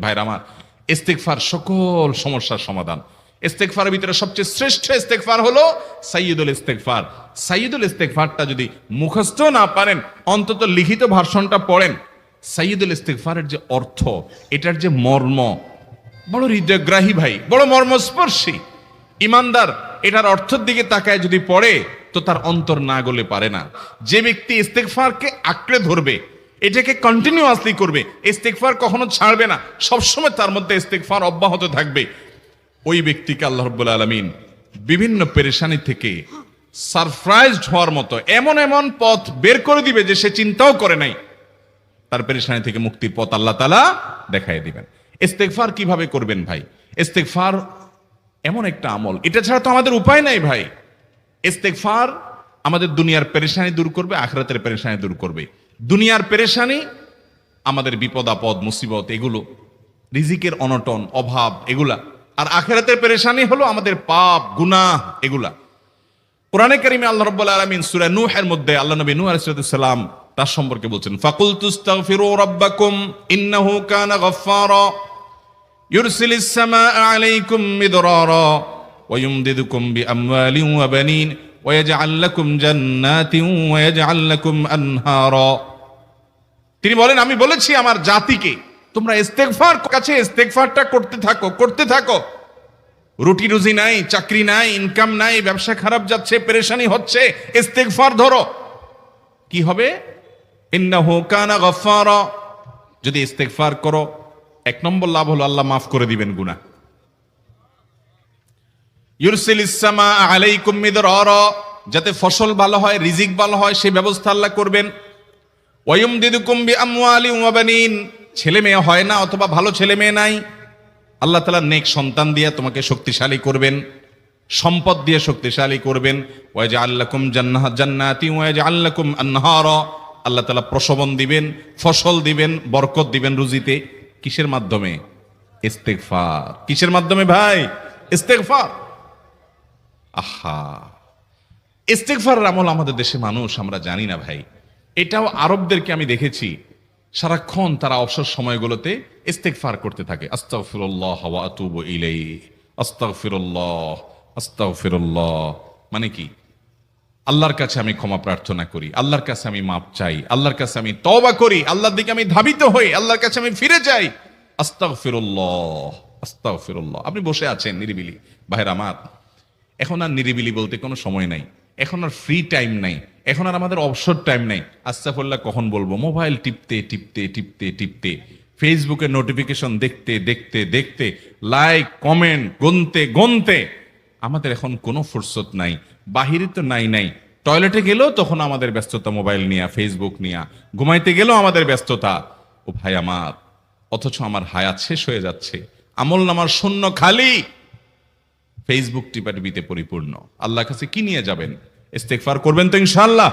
ভাইরা আমার, ইস্তেগফার সকল সমস্যার সমাধান। ইস্তেগফারের ভিতরে সবচেয়ে শ্রেষ্ঠ ইস্তেগফার হলো সাইয়্যিদুল ইস্তেগফার। সাইয়্যিদুল ইস্তেগফারটা যদি মুখস্থ না পারেন, অন্তত লিখিত ভার্সনটা পড়েন। সাইয়্যিদুল ইস্তেগফারের যে অর্থ, এটার যে মর্ম, বড় হৃদয়গ্রাহী ভাই, বড় মর্মস্পর্শী। ইমানদার এটার অর্থের দিকে তাকায় যদি পড়ে, তো তার অন্তর না গলে পারে না। যে ব্যক্তি ইস্তেগফারকে আঁকড়ে ধরবে, এটাকে কন্টিনিউয়াসলি করবে, ইস্তেগফার কখনো ছাড়বে না, সবসময় তার মধ্যে ইস্তেগফার অব্যাহত থাকবে, ওই ব্যক্তিকে আল্লাহ রাব্বুল আলামিন বিভিন্ন পেরেশানি থেকে সারপ্রাইজড হওয়ার মতো এমন এমন পথ বের করে দিবে যে সে চিন্তাও করে নাই। তার পেরেশানি থেকে মুক্তির পথ আল্লাহ তাআলা দেখায় দিবেন। ইস্তেগফার কিভাবে করবেন ভাই? ইস্তেগফার এমন একটা আমল, এটা ছাড়া তো আমাদের উপায় নাই ভাই। ইস্তেগফার আমাদের দুনিয়ার পেরেশানি দূর করবে, আখিরাতের পেরেশানি দূর করবে। দুনিয়ার পেরেশানি আমাদের বিপদ আপদ মুসিবত, এগুলো রিজিকের অনটন অভাব এগুলা, আর আখিরাতের পেরেশানি হলো আমাদের পাপ গুনাহ এগুলা। কোরআনে কারিমে আল্লাহ রাব্বুল আলামিন সূরা নূহের মধ্যে আল্লাহ নবী নূহ আলাইহিস সালাম তার সম্পর্কে বলছেন, ফাকুলতু ইস্তাগফিরু রাব্বাকুম ইন্নাহু কানা গাফফারা ইউরসিলিস সামাআ আলাইকুম মিদরারা ওয়া ইউমদিদুকুম বিআমওয়ালিন ওয়া বানিন ওয়া ইয়াজআল লাকুম জান্নাতিন ওয়া ইয়াজআল লাকুম আনহারা। তিনি বলেন, আমি বলেছি আমার জাতিকে তোমরা ইস্তেগফার কাছে ইস্তেগফারটা করতে থাকো। রুটি রুজি নাই, চাকরি নাই, ইনকাম নাই, ব্যবসা খারাপ যাচ্ছে, পেরেশানি হচ্ছে, ইস্তেগফার ধরো। কি হবে? ইন্নাহু কানা গাফফারা। যদি ইস্তেগফার করো, এক নম্বর লাভ হলো আল্লাহ মাফ করে দিবেন গুনাহ। ইউরসিলিস সামাআ আলাইকুম মিদরারা, যাতে ফসল ভালো হয়, রিজিক ভালো হয়, সেই ব্যবস্থা আল্লাহ করবেন। ওয়া ইউমদিদুকুম বিআমওয়ালিন ওয়া বানিন, ছেলে মেয়ে হয় না অথবা ভালো ছেলে মেয়ে নাই, আল্লাহ তাআলা নেক সন্তান দিয়ে তোমাকে শক্তিশালী করবেন, সম্পদ দিয়ে শক্তিশালী করবেন। ওয়া ইয়াজআল লাকুম জান্নাতি ওয়া ইয়াজআল লাকুম আনহারা, আল্লাহ তাআলা প্রসবন দিবেন, ফসল দিবেন, বরকত দিবেন রুজিতে। কিসের মাধ্যমে? ইস্তেগফার। কিসের মাধ্যমে ভাই? ইস্তেগফার। আহা, ইস্তেগফারের আমল আমাদের দেশে মানুষ আমরা জানি না ভাই। এটাও আরবদেরকে আমি দেখেছি, সারাক্ষণ তারা অবসর সময়গুলোতে ইস্তেগফার করতে থাকে। আস্তাগফিরুল্লাহ ওয়া আতুবু ইলাইহি, আস্তাগফিরুল্লাহ, আস্তাগফিরুল্লাহ। মানে কি? আল্লাহর কাছে আমি ক্ষমা প্রার্থনা করি, আল্লাহর কাছে আমি মাপ চাই, আল্লাহর কাছে আমি তওবা করি, আল্লাহর দিকে আমি ধাবিত হই, আল্লাহর কাছে আমি ফিরে যাই। আস্তাগফিরুল্লাহ, আস্তাগফিরুল্লাহ। আপনি বসে আছেন নিরিবিলি, ভাইরা আমার, এখন আর নিরিবিলি বলতে কোনো সময় নাই, এখন আর ফ্রি টাইম নাই, এখন আর আমাদের অবসর টাইম নাই। আস্তাগফিরুল্লাহ কখন বলবো? মোবাইল টিপতে টিপতে টিপতে টিপতে, ফেসবুকে নোটিফিকেশন দেখতে দেখতে দেখতে, লাইক কমেন্ট গুনতে গুনতে আমাদের এখন কোনো ফুরসত নাই। বাহিরে তো নাই, টয়লেটে গেলেও তখন আমাদের ব্যস্ততা মোবাইল নিয়ে, ফেসবুক নিয়ে, ঘুমাইতে গেলেও আমাদের ব্যস্ততা। ও ভাই আমার, অথচ আমার হায়াত শেষ হয়ে যাচ্ছে, আমল নামার শূন্য খালি, ফেসবুক টিপাটিপিতে পরিপূর্ণ। আল্লাহর কাছে কি নিয়ে যাবেন? ইস্তেগফার করবেন তো ইনশাআল্লাহ?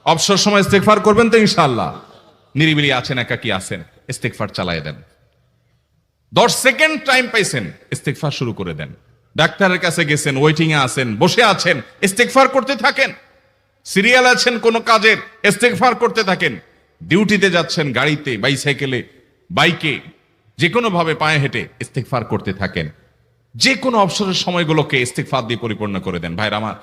অবসর সময় ইস্তেগফার করবেন তো ইনশাআল্লাহ? নিরিবিলি আছেন, একাকী আছেন, ইস্তেগফার চালায় দেন। 10 সেকেন্ড টাইম পাইছেন, ইস্তেগফার শুরু করে দেন। ডাক্তারের কাছে গেছেন, ওয়েটিং এ আছেন, বসে আছেন, ইস্তেগফার করতে থাকেন। সিরিয়াল আছেন কোন কাজের, ইস্তেগফার করতে থাকেন। ডিউটিতে যাচ্ছেন, গাড়িতে, বাইসাইকেলে, বাইকে, যে কোনো ভাবে পায়ে হেঁটে ইস্তেগফার করতে থাকেন। যে কোনো অবসরের সময়গুলোকে ইস্তেগফার দিয়ে পরিপূর্ণ করে দেন। ভাইরা আমার,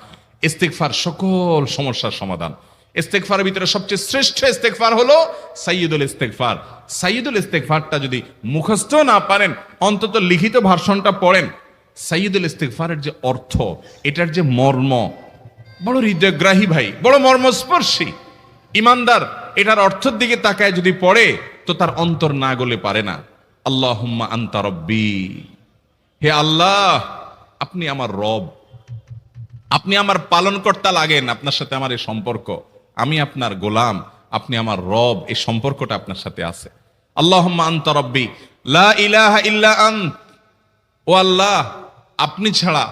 ইস্তেগফার সকল সমস্যার সমাধান। ইস্তেগফারের ভিতরে সবচেয়ে শ্রেষ্ঠ ইস্তেগফার হলো সাইয়্যিদুল ইস্তেগফার। সাইয়্যিদুল ইস্তেগফারটা যদি মুখস্থ না পারেন, অন্তত লিখিত ভার্সনটা পড়েন। সাইয়্যিদুল ইস্তেগফারের যে অর্থ, এটার যে মর্ম, বড় হৃদয়গ্রাহী ভাই, বড় মর্মস্পর্শী। ইমানদার এটার অর্থের দিকে তাকায় যদি পড়ে, তো তার অন্তর না গলে পারে না। আল্লাহুম্মা আনতা রব্বি, হে আল্লাহ আপনি আমার রব, আপনি আমার পালনকর্তা লাগেন। আপনার সাথে আমার এই সম্পর্ক, আমি আপনার গোলাম, আপনি আমার রব, এই সম্পর্কটা আপনার সাথে আছে। আল্লাহুম্মা আনতা রব্বি লা ইলাহা ইল্লা আন্ত, ও আল্লাহ আপনি ছাড়া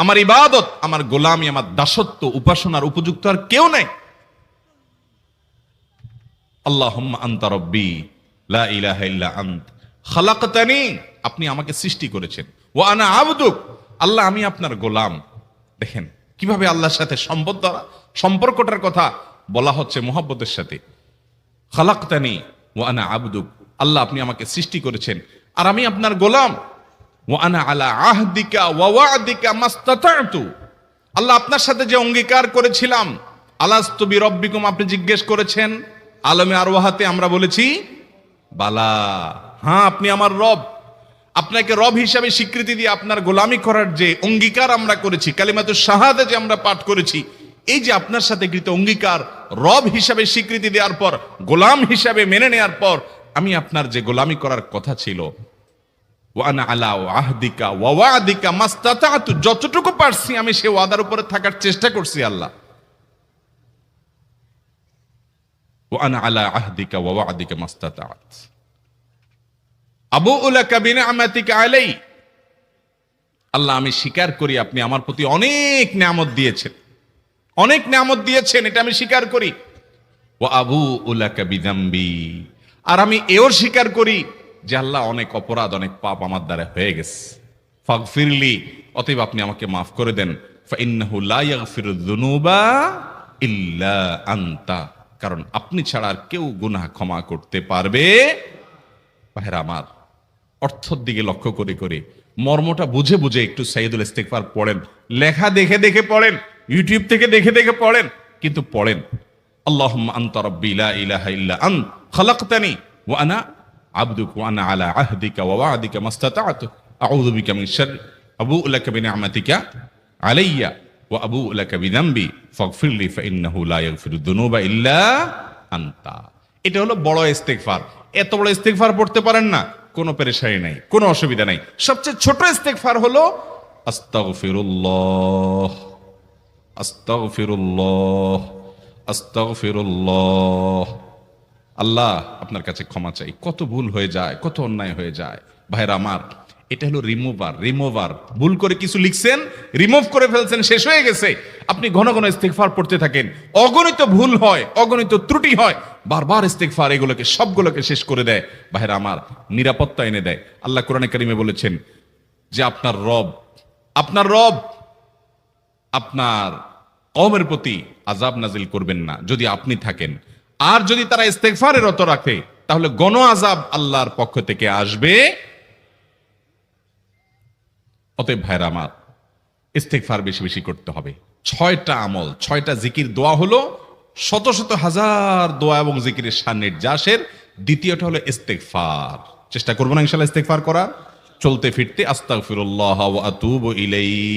আমার ইবাদত, আমার গোলামি, আমার দাসত্ব, উপাসনার উপযুক্ত আর কেউ নাই। আল্লাহুম্মা আনতা রব্বি লা ইলাহা ইল্লা আন্ত খালাকতানি, আপনি আমাকে সৃষ্টি করেছেন। ওয়া আনা আবদুক, আল্লাহ আমি আপনার গোলাম। দেখেন কিভাবে আল্লাহর সাথে সম্পর্কটার কথা বলা হচ্ছে মুহাব্বতের সাথে। খালাকতানি ওয়া আনা আবদুক, আল্লাহ আপনি আমাকে সৃষ্টি করেছেন, আর আমি আপনার গোলাম। ওয়া আনা আলা আহদিকা ওয়া ওয়া'দিকা মাস্তাতা'তু। আল্লাহ আপনার সাথে যে অঙ্গীকার করেছিলাম, আলাস্তু বিরব্বিকুম, আপনি জিজ্ঞেস করেছেন আলমে আরওয়াহাতে, আমরা বলেছি বালা, হ্যাঁ আপনি আমার রব। আপনাকে রব হিসাবে স্বীকৃতি দিয়ে আপনার গোলামি করার যে অঙ্গীকার আমরা করেছি, কালিমাতুশ শাহাদা যে আমরা পাঠ করেছি, এই যে আপনার সাথে কৃত অঙ্গীকার, রব হিসাবে স্বীকৃতি দেওয়ার পর, গোলাম হিসাবে মেনে নেওয়ার পর, আমি আপনার যে গোলামি করার কথা ছিল, ওয়ানা আলা আহদিকা ওয়া ওয়া'দিকা মাস্তাতা'তু, যতটুকু পারছি আমি সে ওয়াদার উপরে থাকার চেষ্টা করছি আল্লাহ। ওয়ানা আলা আহদিকা ওয়া ওয়া'দিকা মাস্তাতা'ত। আবুউ লাকা বিনি'মাতিকা আলাই, আল্লাহ আমি স্বীকার করি আপনি আমার প্রতি অনেক নিয়ামত দিয়েছেন, অনেক নিয়ামত দিয়েছেন, এটা আমি স্বীকার করি। ওয়া আবুউ লাকা বিযামবি, আর আমি এও স্বীকার করি যে আল্লাহ অনেক অপরাধ, অনেক পাপ আমার দ্বারা হয়ে গেছে। ফাগফিরলি, অতএব আপনি আমাকে মাফ করে দেন। ফাইন্নাহু লা ইয়াগফিরুয যুনুবা ইল্লা আনতা, কারণ আপনি ছাড়া আর কেউ গুনাহ ক্ষমা করতে পারবে। ভাইরা আমার, অর্থের দিকে লক্ষ্য করে করে, মর্মটা বুঝে বুঝে একটু সাইয়্যিদুল ইস্তিগফার পড়েন। লেখা দেখে দেখে পড়েন, ইউটিউব থেকে দেখে দেখে পড়েন, কিন্তু পড়েন। আল্লাহুম্মা আনতা রাব্বি লা ইলাহা ইল্লা আনত খালাকতানি ওয়া আনা আবদুকা ওয়া আনা আলা আহদিকা ওয়া ওয়া'দিকা মাস্তাতা'তু আউযু বিকা মিন শাররি আবুউ লাকা বিনি'মাতিকা আলাইয়া ওয়া আবুউ লাকা বিযামবি ফাগফিরলি ফাইন্নাহু লা ইয়াগফিরুয যুনুবা ইল্লা আনতা। এটা হলো বড় ইস্তিগফার। এত বড় ইস্তিগফার পড়তে পারেন না, কোনো পেরেশানি নাই, কোনো অসুবিধা নাই। সবচেয়ে ছোট ইস্তিগফার হলো আস্তাগফিরুল্লাহ, আস্তাগফিরুল্লাহ, আস্তাগফিরুল্লাহ। আল্লাহ আপনার কাছে ক্ষমা চাই, কত ভুল হয়ে যায়, কত অন্যায় হয়ে যায়। ভাইরা আমার, এটা হলো রিমুভার। ভুল করে কিছু লিখছেন, রিমুভ করে ফেলছেন, শেষ হয়ে গেছে। আপনি ঘন ঘন ইস্তিগফার পড়তে থাকেন, অগণিত ভুল হয়, অগণিত ত্রুটি হয়, বারবার ইস্তিগফার এগুলোকে সবগুলোকে শেষ করে দেয়। ভাইরা আমার, নিরাপত্তা এনে দেয়। আল্লাহ কোরআনে কারিমে বলেছেন যে আপনার রব আপনার কওমের প্রতি আযাব নাজিল করবেন না যদি আপনি থাকেন। আর যদি তারা ইস্তিগফারে রত রাখে, তাহলে গণ আযাব আল্লাহর পক্ষ থেকে আসবে। অতএব ভাইরা আমার, ইস্তিগফার বেশি বেশি করতে হবে। 6টা আমল, 6টা জিকির, দোয়া হলো শত শত হাজার দোয়া এবং জিকিরের সান্নিধ্যাসের। দ্বিতীয়টা হলো ইস্তিগফার। চেষ্টা করবো না ইনশাআল্লাহ ইস্তিগফার করা, চলতে ফিরতে আস্তাগফিরুল্লাহ ওয়া আতুবু ইলাইহি,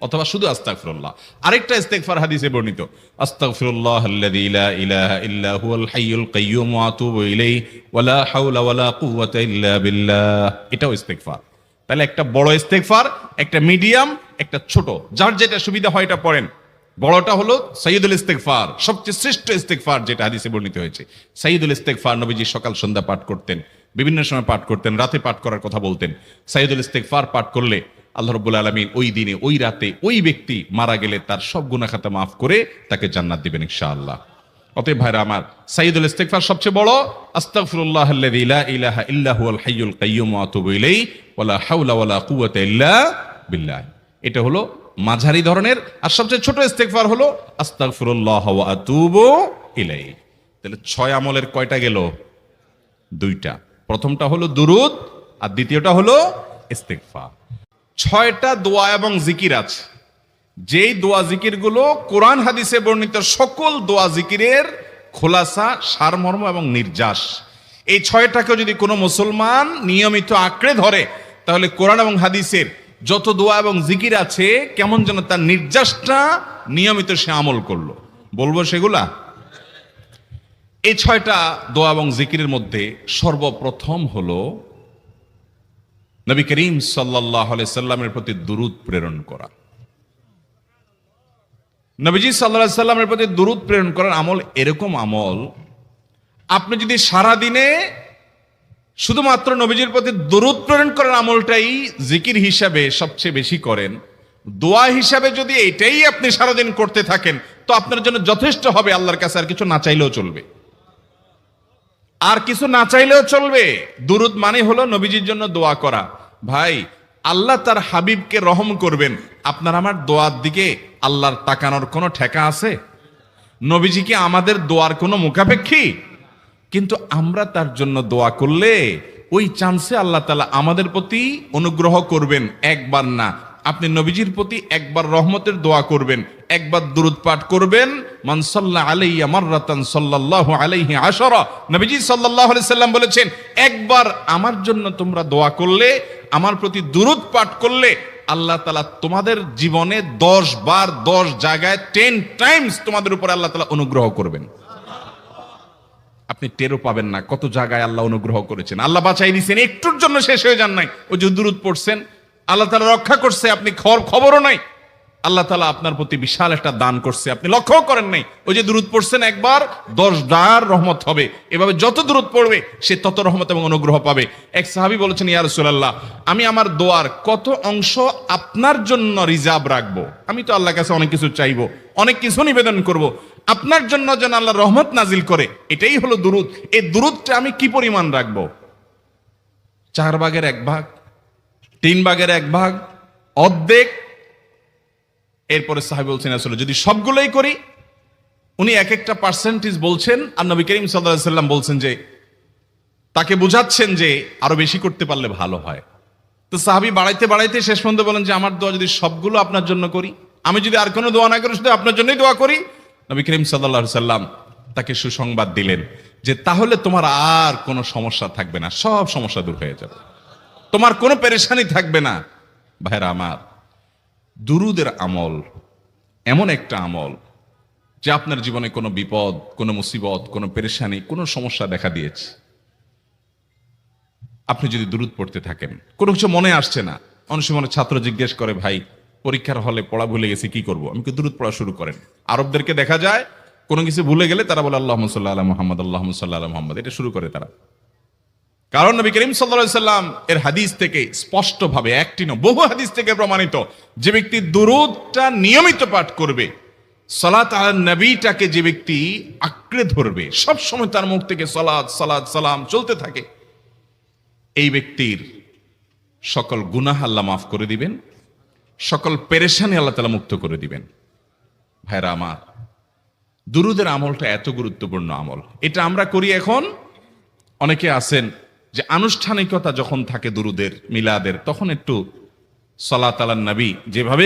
অথবা শুধু আস্তাগফিরুল্লাহ। আরেকটা ইস্তিগফার হাদিসে বর্ণিত, আস্তাগফিরুল্লাহাল্লাযী লা ইলাহা ইল্লা হুয়াল হাইয়ুল কাইয়্যুম ওয়া আতুবু ইলাইহি ওয়া লা হাওলা ওয়া লা কুওয়াতা ইল্লা বিল্লাহ। এটাও ইস্তিগফার। তাহলে একটা বড় ইস্তিগফার, একটা মিডিয়াম, একটা ছোট, যার যেটা সুবিধা হয় এটা পড়েন। বড়টা হলো সাইয়্যিদুল ইস্তিগফার, সবচেয়ে শ্রেষ্ঠ ইস্তিগফার যেটা হাদিসে বর্ণিত হয়েছে। সাইয়্যিদুল ইস্তিগফার নবীজি সকাল সন্ধ্যা পাঠ করতেন, বিভিন্ন সময় পাঠ করতেন, রাতে পাঠ করার কথা বলতেন। সাইয়্যিদুল ইস্তিগফার পাঠ করলে আল্লাহ রাব্বুল আলামিন ওই দিনে, ওই রাতে, ওই ব্যক্তি মারা গেলে তার সব গুনাহ খাতা মাফ করে তাকে জান্নাত দিবেন ইনশাআল্লাহ। অতএব ভাইরা আমার, সাইয়্যিদুল ইস্তিগফার সবচেয়ে বড়, আস্তাগফিরুল্লাহাল্লাযী লা ইলাহা ইল্লা হুয়াল হাইয়ুল কাইয়্যুম ওয়া আতুবু ইলাইহি ওয়া লা হাওলা ওয়া লা কুওয়াতা ইল্লা বিল্লাহ। এটা হলো মাঝারি ধরনের। আর সবচেয়ে ছোট ইস্তিগফার হলো আস্তাগফিরুল্লাহ ওয়া আতুবু ইলাইহি। তাহলে 6 আমলের কয়টা গেল? 2টা। প্রথমটা হলো দুরুদ, আর দ্বিতীয়টা হলো ইস্তিগফার। 6টা দোয়া এবং জিকির আছে, যেই দোয়া জিকিরগুলো কোরআন হাদিসে বর্ণিত সকল দোয়া জিকিরের খোলাসা, সারমর্ম এবং নির্যাস। এই 6টাকে যদি কোনো মুসলমান নিয়মিত আঁকড়ে ধরে, তাহলে কোরআন এবং হাদিসের যত দোয়া এবং জিকির আছে, কেমন যেন তার নির্যাসটা নিয়মিত সে আমল করলো। বলবো সেগুলা। এই 6টা দোয়া এবং জিকিরের মধ্যে সর্বপ্রথম হলো নবী করিম সাল্লাল্লাহু আলাইহি সাল্লামের প্রতি দুরূদ প্রেরণ করা। নবীজি সাল্লাল্লাহু আলাইহি সাল্লামের প্রতি দুরূদ প্রেরণ করার আমল এরকম আমল, আপনি যদি সারা দিনে শুধুমাত্র নবীজির প্রতি দুরূদ প্রেরণ করার আমলটাই জিকির হিসাবে সবচেয়ে বেশি করেন, দোয়া হিসাবে যদি এটাই আপনি সারাদিন করতে থাকেন, তো আপনার জন্য যথেষ্ট হবে। আল্লাহর কাছে আর কিছু না চাইলেও চলবে, আর কিছু না চাইলেও চলবে। দুরূদ মানে হলো নবীজির জন্য দোয়া করা। ভাই, আল্লাহ তার হাবিবকে রহম করবেন, আপনার আমার দোয়ার দিকে আল্লাহর তাকানোর কোনো ঠেকা আছে? নবীজি কি আমাদের দোয়ার কোনো মুখাপেক্ষী? কিন্তু আমরা তার জন্য দোয়া করলে ওই চান্সে আল্লাহ তাআলা আমাদের প্রতি অনুগ্রহ করবেন। একবার না, আপনি নবীজির প্রতি একবার রহমতের দোয়া করবেন, একবার দুরূদ পাঠ করবেন। মান সাল্লা আলাইয়া মাররাতান সাল্লাল্লাহু আলাইহি আশারা, নবীজি সাল্লাল্লাহু আলাইহি সাল্লাম বলেছেন, একবার আমার জন্য তোমরা দোয়া করলে, আমার প্রতি দুরূদ পাঠ করলে, আল্লাহ তাআলা তোমাদের জীবনে 10 বার 10 জায়গায় 10 টাইমস তোমাদের উপর আল্লাহ তাআলা অনুগ্রহ করবেন। আপনি টেরও পাবেন না কত জায়গায় আল্লাহ অনুগ্রহ করেছেন। আল্লাহ বাঁচাই দিয়েছেন, একটুর জন্য শেষ হয়ে যান নাই। ওই যে দুরূদ পড়ছেন, আল্লাহ তাআলা রক্ষা করছে, আপনি খবরও নাই। আল্লাহ তাআলা আপনার প্রতি বিশাল একটা দান করছে, আপনি লক্ষ্য করেন নাই। ওই যে দুরূদ পড়ছেন একবার, 10 বার রহমত হবে। এভাবে যত দুরূদ পড়বে সে তত রহমত এবং অনুগ্রহ পাবে। এক সাহাবী বলেছেন, ইয়া রাসূলুল্লাহ, আমি আমার দোয়ার কত অংশ আপনার জন্য রিজার্ভ রাখবো? আমি তো আল্লাহর কাছে অনেক কিছু চাইবো, অনেক কিছু নিবেদন করব, আপনার জন্য যেন আল্লাহ রহমত নাজিল করে, এটাই হলো দুরূদ। এই দুরূদটা আমি কি পরিমাণ রাখবো? 4 ভাগের 1 ভাগ, 3 ভাগের 1 ভাগ, অর্ধেক? এরপরে সাহাবী বলছেন, আসলে যদি সবগুলোই করি, উনি এক একটা পার্সেন্টেজ বলছেন, আর নবী করিম সাল্লাল্লাহু আলাইহি সাল্লাম বলছেন যে, তাকে বুঝাচ্ছেন যে আরো বেশি করতে পারলে ভালো হয়। তো সাহাবী বাড়াইতে বাড়াইতে শেষ পর্যন্ত বলেন যে, আমার দোয়া যদি সবগুলো আপনার জন্য করি, আমি যদি আর কোনো দোয়া না করি, শুধু আপনার জন্যই দোয়া করি, নবী করিম সাল্লাল্লাহু আলাইহি সাল্লাম তাকে সুসংবাদ দিলেন যে, তাহলে তোমার আর কোনো সমস্যা থাকবে না, সব সমস্যা দূর হয়ে যাবে, তোমার কোনো পেরেশানি থাকবে না। ভাইরা আমার, দুরূদের আমল এমন একটা আমল যে আপনার জীবনে কোনো বিপদ, কোনো মুসিবত, কোনো পেরেশানি, কোনো সমস্যা দেখা দিয়েছে, আপনি যদি দুরূদ পড়তে থাকেন, কোনো কিছু মনে আসছে না, অনেক সময় ছাত্র জিজ্ঞেস করে, ভাই পরীক্ষার হলে পড়া ভুলে গেছি, কি করব? আমি কি, দুরূদ পড়া শুরু করেন। আরবদেরকে দেখা যায় কোনো কিছু ভুলে গেলে তারা বলে আল্লাহুম্মা সাল্লি আলা মুহাম্মদ, আল্লাহুম্মা সাল্লি আলা মুহাম্মদ, এটা শুরু করে তারা। কারণ নবী করিম সাল্লাল্লাহু আলাইহি সাল্লাম এর হাদিস থেকে স্পষ্টভাবে, একটি নয় বহু হাদিস থেকে প্রমাণিত, যে ব্যক্তি দুরূদটা নিয়মিত পাঠ করবে, সালাত আলা নবীটাকে যে ব্যক্তি আঁকড়ে ধরবে, সব সময় তার মুখ থেকে সালাত সালাত সালাম চলতে থাকে, এই ব্যক্তির সকল গুনাহ আল্লাহ মাফ করে দিবেন, সকল পেরেশানি আল্লাহ তাআলা মুক্ত করে দিবেন। ভাইরা আমার, দুরূদের আমলটা এত গুরুত্বপূর্ণ আমল, এটা আমরা করি এখন। অনেকে আছেন যে আনুষ্ঠানিকতা যখন থাকে দুরূদের, মিলাদের, তখন একটু সালাত আলা নবী যেভাবে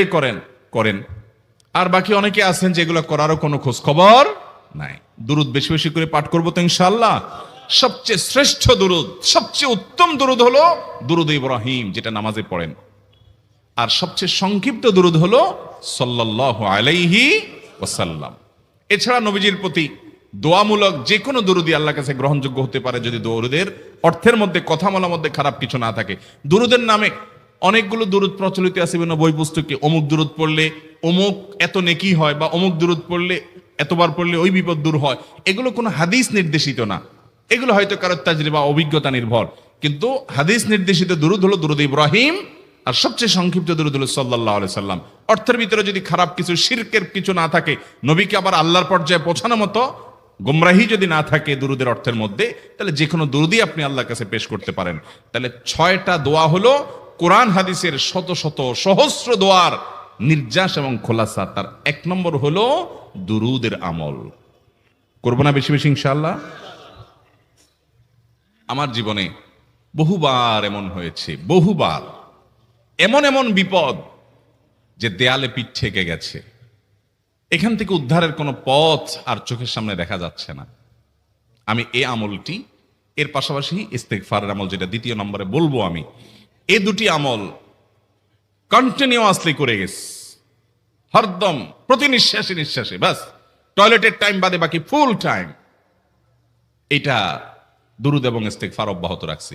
করেন। আর বাকি অনেকে আছেন যেগুলো করারও কোনো খোঁজ খবর নাই। দুরূদ বেশি বেশি করে পাঠ করবো তো ইনশাআল্লাহ। সবচেয়ে শ্রেষ্ঠ দুরূদ, সবচেয়ে উত্তম দুরূদ হলো দুরূদ ইব্রাহিম, যেটা নামাজে পড়েন। আর সবচেয়ে সংক্ষিপ্ত দুরূদ হলো সাল্লাল্লাহু আলাইহি ওয়াসাল্লাম। এছাড়া নবীজির প্রতি দোয়ামূলক যে কোনো দুরূদই আল্লাহর কাছে গ্রহণযোগ্য হতে পারে, যদি দুরূদের অর্থের মধ্যে, কথা বলার মধ্যে খারাপ কিছু না থাকে। দুরূদের নামে অনেকগুলো দুরূদ প্রচলিত আছে বিভিন্ন বই পুস্তকে, অমুক দুরূদ পড়লে অমুক এত নেকি হয়, বা অমুক দুরূদ পড়লে এতবার পড়লে ওই বিপদ দূর হয়। এগুলো কোনো হাদিস নির্দেশিত না, এগুলো হয়তো কারো তাজরিবা, অভিজ্ঞতা নির্ভর। কিন্তু হাদিস নির্দেশিত দুরূদ হলো দুরূদ ইব্রাহিম, আর সবচেয়ে সংক্ষিপ্ত দুরূদ হলো সাল্লাল্লাহু আলাইহি সাল্লাম। অর্থের ভিতরে যদি খারাপ কিছু, শিরকের কিছু না থাকে, নবীকে আবার আল্লাহর পর্যায়ে পৌঁছানোর মতো গোমরাহি যদি না থাকে দুরূদের অর্থের মধ্যে, তাহলে যে কোনো দুরূদই আপনি আল্লাহর কাছে পেশ করতে পারেন। তাহলে 6টা দোয়া হলো কোরআন হাদিসের শত শত সহস্র দোয়ার নির্যাস এবং খোলাসা। তার 1 নম্বর হলো দুরূদের আমল। করবো না বেশি বেশি ইনশাআল্লাহ? আমার জীবনে বহুবার এমন হয়েছে, বহুবার এমন বিপদ যে দেয়ালে পিঠ ঠেকে গেছে, এখান থেকে উদ্ধারের কোনো পথ আর চোখের সামনে দেখা যাচ্ছে না। আমি এই আমলটি, এর পাশাপাশি ইস্তেগফারের আমল, যেটা 2 নম্বরে বলবো আমি, এই 2টি আমল কন্টিনিউয়াসলি করে গেছি, হরদম প্রতি নিঃশ্বাসে নিঃশ্বাসে, বাস টয়লেটের টাইম বাদে বাকি ফুল টাইম এটা দুরূদ এবং ইস্তেগফার অব্যাহত রাখছি।